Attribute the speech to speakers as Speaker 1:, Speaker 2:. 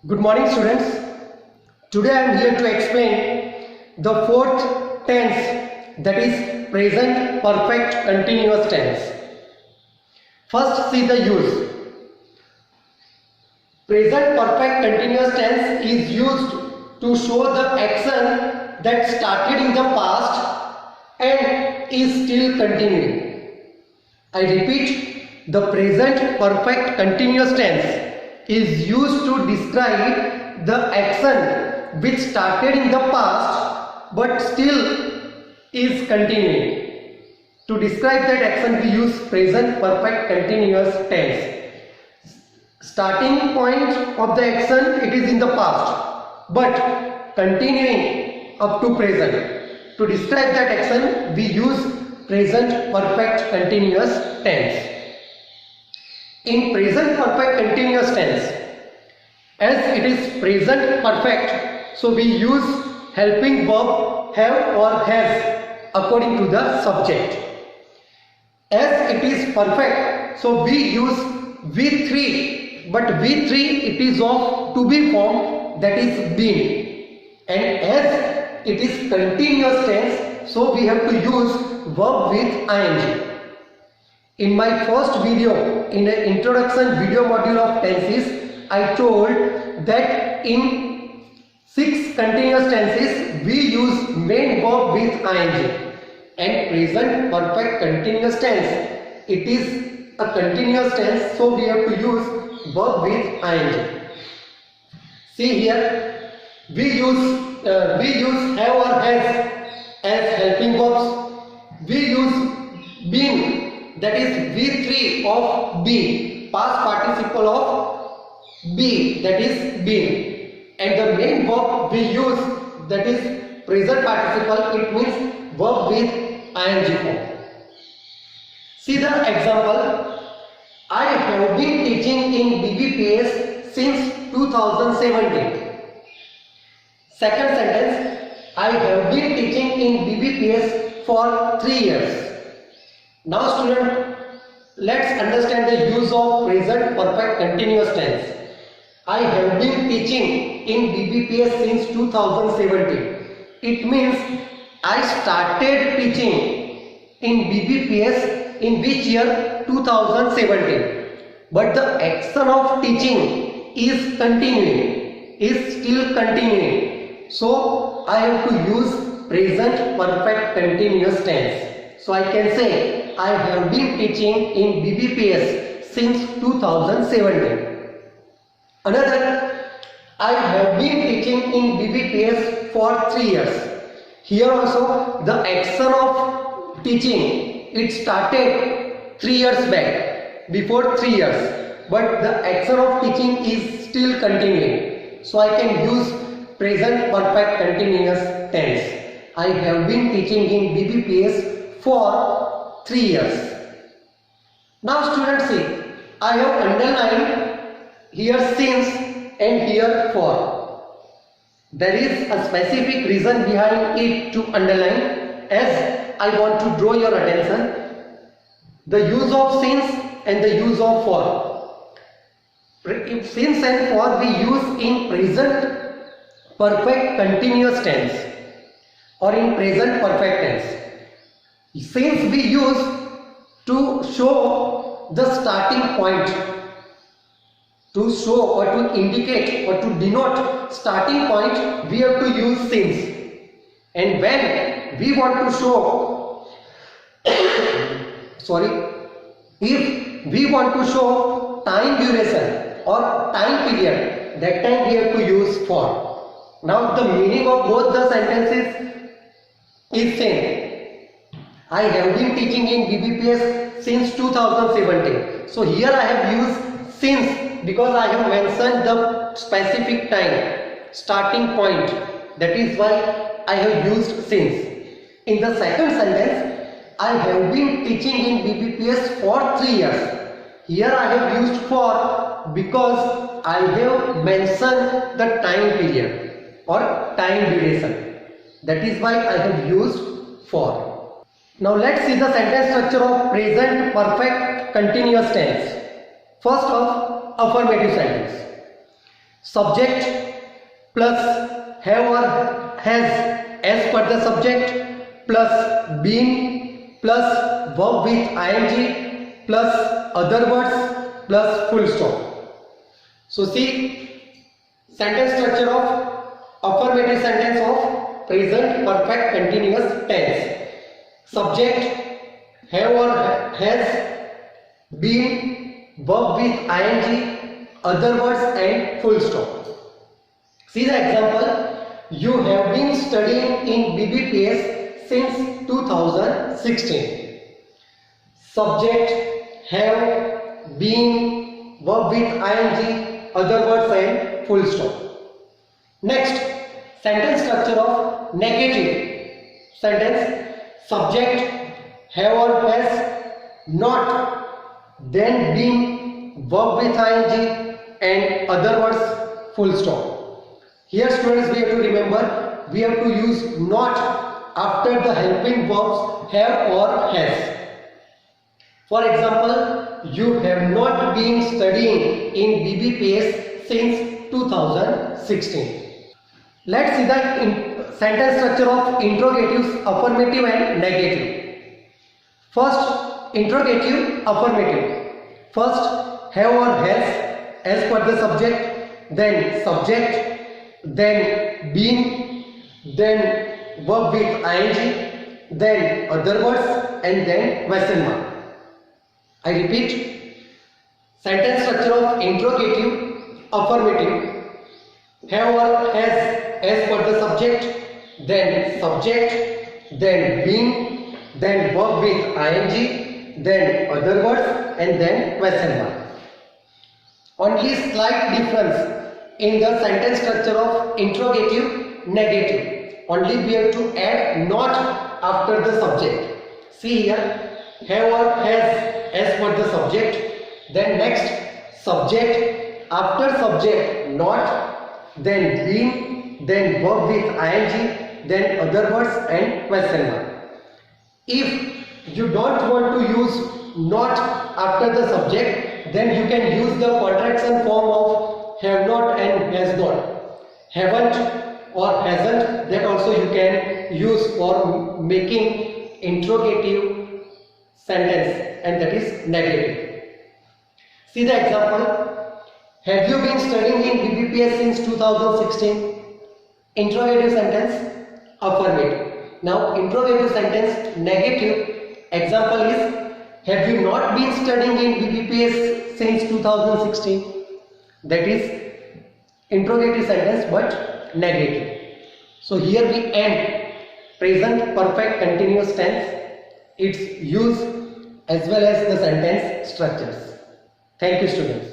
Speaker 1: Good morning, students. Today I am here to explain the fourth tense, that is present perfect continuous tense. First, see the use. Present perfect continuous tense is used to show the action that started in the past and is still continuing. I repeat, the present perfect continuous tense is used to describe the action which started in the past but still is continuing. To describe that action we use present perfect continuous tense. Starting point of the action, it is in the past but continuing up to present. To describe that action we use present perfect continuous tense. In present perfect continuous tense, as it is present perfect, so we use helping verb have or has according to the subject. As it is perfect, so we use V3, but V3 it is of to be form, that is been. And as it is continuous tense, so we have to use verb with ing. In my first video, in the introduction video module of tenses, I told that in 6 continuous tenses we use main verb with ing, and present perfect continuous tense, it is a continuous tense, so we have to use verb with ing. See here, we use have or has as helping verbs. We use been, that is V3 of be, past participle of be, that is been, and the main verb we use, that is present participle, it means verb with ing form. See the example. I have been teaching in BBPS since 2017. Second sentence, I have been teaching in BBPS for 3 years. Now student, let's understand the use of present perfect continuous tense. I have been teaching in BBPS since 2017. It means I started teaching in BBPS in which year? 2017. But the action of teaching is continuing, is still continuing. So I have to use present perfect continuous tense. So I can say I have been teaching in BBPS since 2017. Another, I have been teaching in BBPS for 3 years. Here also the action of teaching, it started 3 years back, before 3 years, but the action of teaching is still continuing. So I can use present perfect continuous tense. I have been teaching in BBPS for 3 years. Now students, see, I have underlined here since and here for. There is a specific reason behind it to underline, as I want to draw your attention. The use of since and the use of for. Since and for we use in present perfect continuous tense or in present perfect tense. Since we use to show the starting point, to show or to indicate or to denote starting point, we have to use since. And when we want to show if we want to show time duration or time period, that time we have to use for. Now the meaning of both the sentences is same. I have been teaching in BBPS since 2017. So here I have used since because I have mentioned the specific time, starting point. That is why I have used since. In the second sentence, I have been teaching in BBPS for 3 years. Here I have used for because I have mentioned the time period or time duration. That is why I have used for. Now let's see the sentence structure of present perfect continuous tense. First of affirmative sentence. subject plus have or has as per the subject plus been plus verb with ing plus other words plus full stop. So see, sentence structure of affirmative sentence of present perfect continuous tense. Subject have or has, been, verb with ing, other words and full stop. See the example. You have been studying in BBPS since 2016. Subject have, been, verb with ing, other words and full stop. Next, sentence structure of negative sentence. Subject have or has, not, then been, verb with ing and other words full stop. Here students, we have to remember, we have to use not after the helping verbs have or has. For example, you have not been studying in BBPS since 2016. Let's see the sentence structure of interrogatives, affirmative and negative. First, interrogative, affirmative. First, have or has as per the subject, then subject, then been, then verb with ing, then other words and then question mark. I repeat, sentence structure of interrogative, affirmative. Have or has as per the subject, then subject, then been, then verb with ing, then other words and then question mark. Only slight difference in the sentence structure of interrogative, negative. Only we have to add not after the subject. See here, have or has as per the subject, then next subject, after subject not, then been, then verb with ing, then other words and question mark. If you don't want to use not after the subject, then you can use the contraction form of have not and has not. Haven't or hasn't, that also you can use for making interrogative sentence, and that is negative. See the example. Have you been studying in BBPS since 2016? Interrogative sentence, affirmative. Now interrogative sentence, negative. Example is, have you not been studying in BBPS since 2016? That is interrogative sentence but negative. So here we end present perfect continuous tense, its use as well as the sentence structures. Thank you students.